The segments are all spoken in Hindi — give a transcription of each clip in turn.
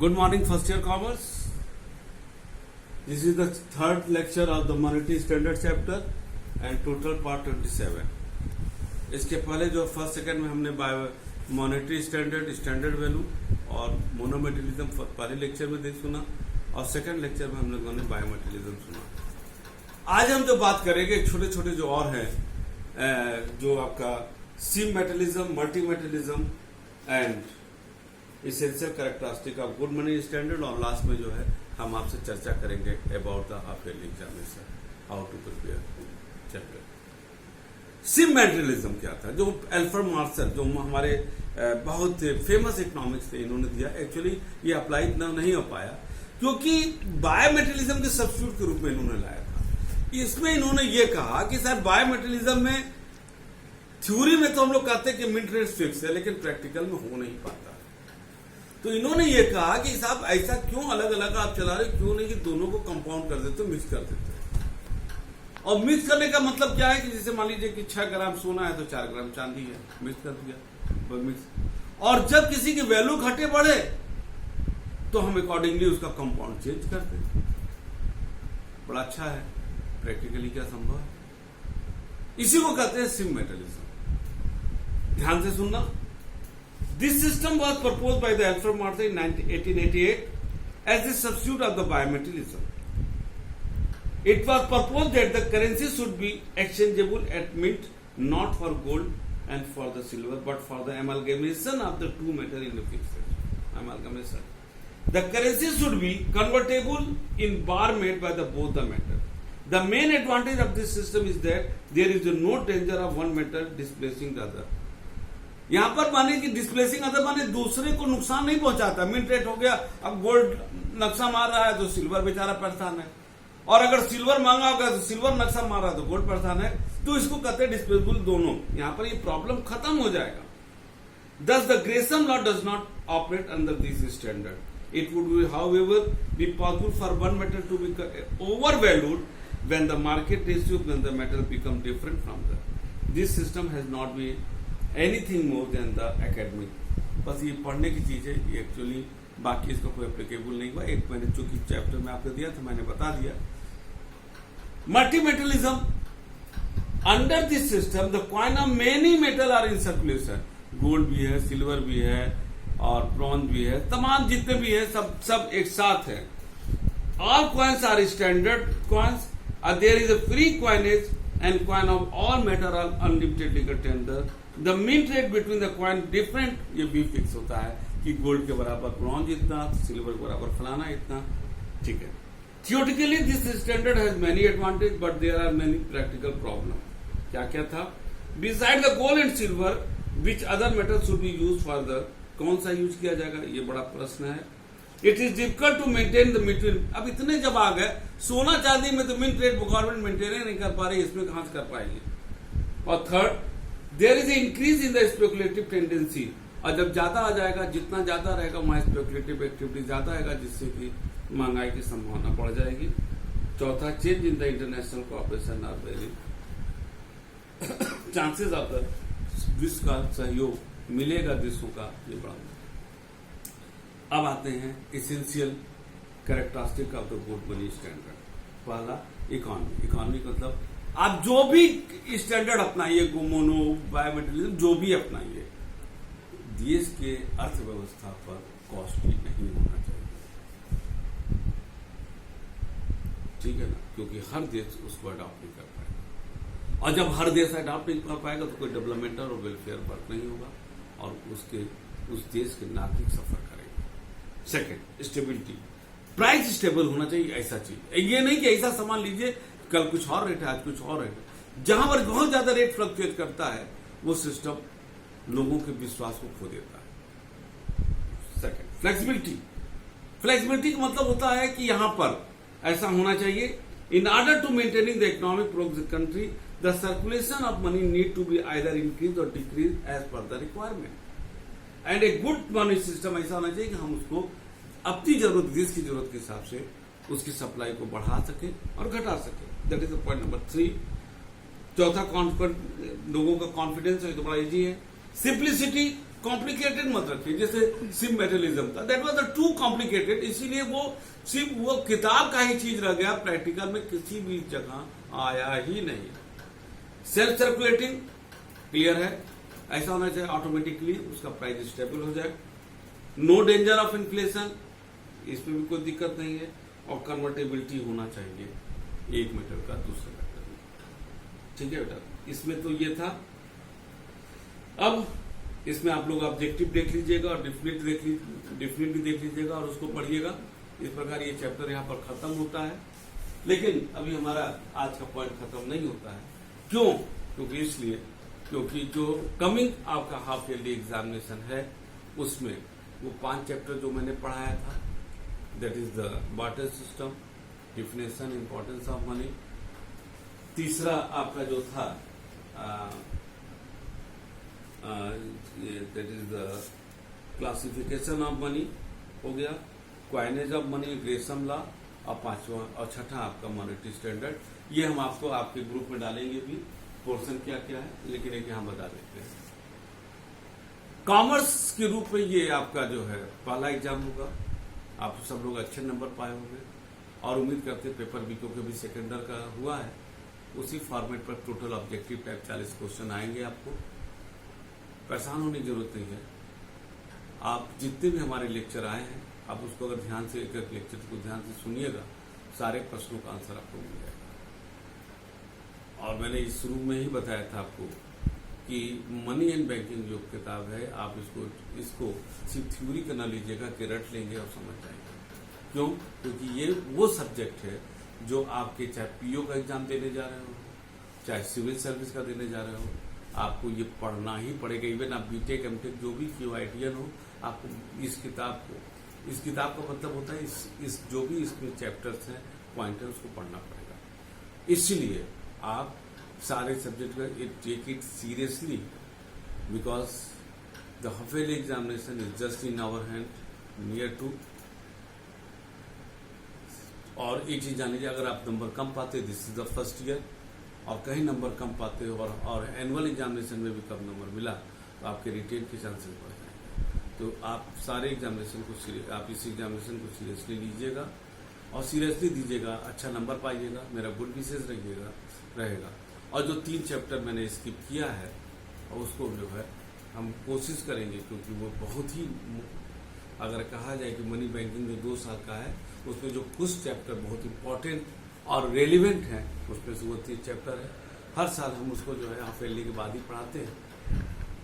Good morning, first year commerce. This is the third lecture of the monetary standard chapter and total part 27. इसके पहले जो फर्स्ट सेकंड में हमने मॉनेटरी स्टैंडर्ड वैल्यू और मोनोमेटेरियलिज्म पहले लेक्चर में देख सुना और सेकंड लेक्चर में हम लोगों ने बायोमेटेरियलिज्म सुना। आज हम जो बात करेंगे छोटे छोटे जो और हैं जो आपका sim materialism, multi materialism and essential characteristic of good money standard, और लास्ट में जो है हम आपसे चर्चा करेंगे about the half yearly examination, how to prepare chapter. Sim materialism क्या था? जो एल्फ्रेड मार्शल, जो हमारे बहुत फेमस इकोनॉमिक्स थे, इन्होंने दिया। एक्चुअली ये अप्लाई नहीं हो पाया क्योंकि बायोमेटेरियलिज्म के सब्स्टिट्यूट के रूप में इन्होंने लाया था। इसमें इन्होंने ये कहा कि सर बायोमेटेरियलिज्म में थ्योरी में तो हम लोग कहते हैं कि मिड रेट फिक्स है, लेकिन प्रैक्टिकल में हो नहीं पाता। तो इन्होंने ये कहा कि साहब ऐसा क्यों अलग अलग आप चला रहे, क्यों नहीं कि दोनों को कंपाउंड कर देते, मिक्स कर देते। और मिक्स करने का मतलब क्या है कि जैसे मान लीजिए कि 6 ग्राम सोना है तो 4 ग्राम चांदी है, मिक्स कर दिया, मिक्स। और जब किसी की वैल्यू घटे बढ़े तो हम अकॉर्डिंगली उसका कंपाउंड चेंज करते हैं। बड़ा अच्छा है, प्रैक्टिकली क्या संभव है, इसी को कहते हैं सिम मेटेरियलिज्म। ध्यान से सुनना। This system was proposed by the Alfred Marshall in 1888 as the substitute of the biomaterialism. It was proposed that the currency should be exchangeable at mint, not for gold and for the silver, but for the amalgamation of the two metal in the fixed amalgamation. The currency should be convertible in bar made by the both the metal. The main advantage of this system is that there is no danger of one metal displacing the other. यहां पर माने कि डिस्प्लेसिंग अदर माने दूसरे को नुकसान नहीं पहुंचाता। मिड रेट हो गया, अब गोल्ड नक्शा मार रहा है तो सिल्वर बेचारा परेशान है, और अगर सिल्वर मांगा होगा तो सिल्वर नक्शा मार रहा है तो गोल्ड परेशान है। तो इसको कहते हैं डिस्प्लेसेबल दोनों। यहां पर ये प्रॉब्लम खत्म हो जाएगा। Thus the Gresham law does not operate under this standard. It would be, however, be possible for one metal to be overvalued when the market ratio when the metal become different from the. This system has not been anything more than the academic. बस ये पढ़ने की चीज है, ये एक्चुअली बाकी इसका कोई एप्लीकेबल नहीं हुआ। एक मैंने चूंकि चैप्टर में आपको दिया था, मैंने बता दिया। Multimetallism, under this system the coin of many metal are in circulation. Gold भी है, सिल्वर भी है और ब्रॉन्ज भी है, तमाम जितने भी है सब एक साथ है। All coins are standard coins, there is a free coinage and coin of all metal are unlimited legal tender. The mint rate between the coin different, ये भी फिक्स होता है कि गोल्ड के बराबर ब्रॉन्ज इतना, सिल्वर के बराबर फलाना इतना, ठीक है। Theoretically this standard has many advantages, but there are many practical problems. क्या क्या था? Besides the gold and silver, which other metals should be used for the, कौन सा यूज किया जाएगा, ये बड़ा प्रश्न है। It is difficult to maintain the meet. अब इतने जब आ गए, सोना चांदी में तो मिंट रेट गवर्नमेंट मेंटेन नहीं कर पा रही, इसमें कहां से कर पाएगी। और third, there is increase in the speculative tendency. और जब ज्यादा आ जाएगा, जितना ज्यादा रहेगा वहां स्पेकुलेटिव एक्टिविटी ज्यादा आएगा, जिससे कि महंगाई की संभावना बढ़ जाएगी। चौथा, change in the international cooperation are very chances of the विश्व का सहयोग मिलेगा देशों का, ये बड़ा। अब आते हैं essential characteristic of the good money standard. पहला, इकोनॉमी। इकोनॉमी मतलब आप जो भी स्टैंडर्ड अपनाइए, मोनो बायोमेटेरियलिज्म जो भी अपनाइए, देश के अर्थव्यवस्था पर कॉस्टली नहीं होना चाहिए, ठीक है ना, क्योंकि हर देश उसको अडॉप्ट नहीं कर पाएगा। और जब हर देश अडॉप्ट नहीं कर पाएगा तो कोई डेवलपमेंटल और वेलफेयर वर्क नहीं होगा और उस देश के नागरिक सफर करेंगे। Second, stability. प्राइस स्टेबल होना चाहिए, ऐसा चीज। ये नहीं कि ऐसा सामान लीजिए कल कुछ और रेट है, आज कुछ और रेट है। जहां पर बहुत ज्यादा रेट फ्लक्चुएट करता है वो सिस्टम लोगों के विश्वास को खो देता है। Second, flexibility. फ्लेक्सिबिलिटी का मतलब होता है कि यहां पर ऐसा होना चाहिए, in order to maintaining the economic progress of country the circulation of money need to be either increase or decrease as per the requirement. And a good money system ऐसा होना चाहिए कि हम उसको अपनी जरूरत, देश की जरूरत के हिसाब से उसकी सप्लाई को बढ़ा सके और घटा सके। That is the point number 3। चौथा, लोगों का कॉन्फिडेंस है, तो बड़ा इजी है। सिंप्लिसिटी, कॉम्प्लिकेटेड मत रखिए, जैसे सिर्फ मेटलिज्म था, दैट वाज टू कॉम्प्लिकेटेड, इसीलिए वो सिर्फ वो किताब का ही चीज रह गया, प्रैक्टिकल में किसी भी जगह आया ही नहीं। सेल्फ सर्कुलेटिंग क्लियर है, ऐसा होना चाहिए ऑटोमेटिकली उसका प्राइस स्टेबल हो जाए। नो डेंजर ऑफ इन्फ्लेशन, इसमें भी कोई दिक्कत नहीं है, और कन्वर्टेबिलिटी होना चाहिए एक मीटर का दूसरे मीटर में। ठीक है बेटा, इसमें तो ये था। अब इसमें आप लोग ऑब्जेक्टिव देख लीजिएगा और डिफिनिट भी देख लीजिएगा और उसको पढ़िएगा। इस प्रकार ये चैप्टर यहाँ पर खत्म होता है, लेकिन अभी हमारा आज का पॉइंट खत्म नहीं होता है। क्यों? क्योंकि जो कमिंग आपका हाफ ईयरली एग्जामिनेशन है उसमें वो 5 चैप्टर जो मैंने पढ़ाया था, that is the barter system, definition, importance of money. तीसरा आपका जो था that is the classification of money हो गया, coinage of money, Gresham law, और 5वां और 6ठा आपका मॉनेटरी स्टैंडर्ड। ये हम आपको आपके ग्रुप में डालेंगे भी, पोर्शन क्या क्या है, लेकिन एक यहां बता देते हैं। कॉमर्स के रूप में ये आपका जो है पहला एग्जाम होगा। आप सब लोग अच्छे नंबर पाए होंगे और उम्मीद करते पेपर भी, क्योंकि अभी सेकेंडर का हुआ है, उसी फॉर्मेट पर टोटल ऑब्जेक्टिव टाइप 40 क्वेश्चन आएंगे। आपको परेशान होने की जरूरत नहीं है। आप जितने भी हमारे लेक्चर आए हैं, आप उसको अगर ध्यान से एक एक लेक्चर को ध्यान से सुनिएगा, सारे प्रश्नों का आंसर आपको मिल जाएगा। और मैंने इस शुरू में ही बताया था आपको कि मनी एंड बैंकिंग जो किताब है, आप इसको सिर्फ थ्योरी का ना लीजिएगा कि रट लेंगे और समझ जाएंगे। क्यों? क्योंकि ये वो सब्जेक्ट है जो आपके चाहे पीओ का एग्जाम देने जा रहे हो, चाहे सिविल सर्विस का देने जा रहे हो, आपको ये पढ़ना ही पड़ेगा। इवन आप बीटेक एमटेक जो भी क्यूआईटीएन हो, आपको इस किताब का मतलब होता है इस जो भी इसमें चैप्टर्स हैं, पॉइंट है, उसको पढ़ना पड़ेगा। इसलिए आप सारे सब्जेक्ट का take it seriously, because the half yearly examination is just in our hand, near to. और एक चीज जान लीजिए, अगर आप नंबर कम पाते, this is the first year, और कहीं नंबर कम पाते हो और एनुअल एग्जामिनेशन में भी कम नंबर मिला, तो आपके रिटेन के चांसेस बढ़ जाएंगे। तो आप सारे एग्जामिनेशन को आप इस एग्जामिनेशन को सीरियसली लीजिएगा और सीरियसली दीजिएगा, अच्छा नंबर पाइएगा, मेरा गुड विशेष रहेगा। और जो 3 चैप्टर मैंने स्किप किया है, और उसको जो है हम कोशिश करेंगे, क्योंकि वो बहुत ही, अगर कहा जाए कि मनी बैंकिंग जो 2 साल का है, उसमें जो कुछ चैप्टर बहुत इंपॉर्टेंट और रेलिवेंट हैं, उसमें से वो 3 चैप्टर है। हर साल हम उसको जो है हाफ ईयरली के बाद ही पढ़ाते हैं।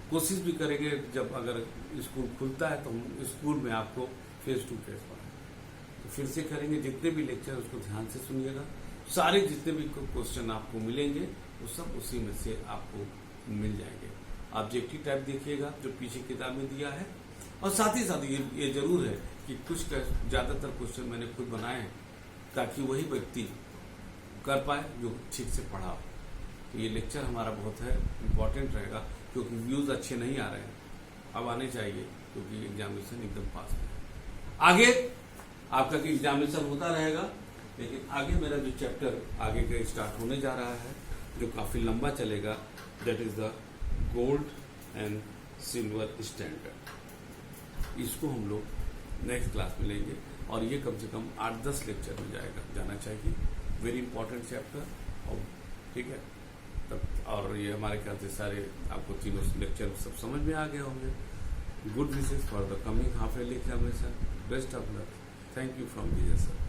कोशिश भी करेंगे जब अगर स्कूल खुलता है तो हम स्कूल में आपको फेस टू फेस पढ़ाएं। तो फिर से करेंगे, जितने भी लेक्चर उसको ध्यान से सुनिएगा, सारे जितने भी क्वेश्चन आपको मिलेंगे वो सब उसी में से आपको मिल जाएंगे। ऑब्जेक्टिव टाइप देखिएगा जो पीछे किताब में दिया है, और साथ ही साथ ये जरूर है कि कुछ ज्यादातर क्वेश्चन मैंने खुद बनाए हैं, ताकि वही व्यक्ति कर पाए जो ठीक से पढ़ा हो। तो ये लेक्चर हमारा बहुत है इम्पोर्टेंट रहेगा, क्योंकि व्यूज अच्छे नहीं आ रहे हैं, अब आने चाहिए, क्योंकि एग्जामिनेशन एकदम पास है। आगे आपका एग्जामिनेशन होता रहेगा, लेकिन आगे मेरा जो चैप्टर आगे का स्टार्ट होने जा रहा है, जो काफी लंबा चलेगा, that is the gold and silver standard. इसको हम लोग नेक्स्ट क्लास में लेंगे, और ये कम से कम 8-10 लेक्चर में जाना चाहिए। वेरी इंपॉर्टेंट चैप्टर, और ठीक है तब, और ये हमारे ख्याल से सारे आपको तीनों लेक्चर सब समझ में आ गए होंगे। Good wishes for the coming half yearly examination, best of luck, thank you from Vijay sir.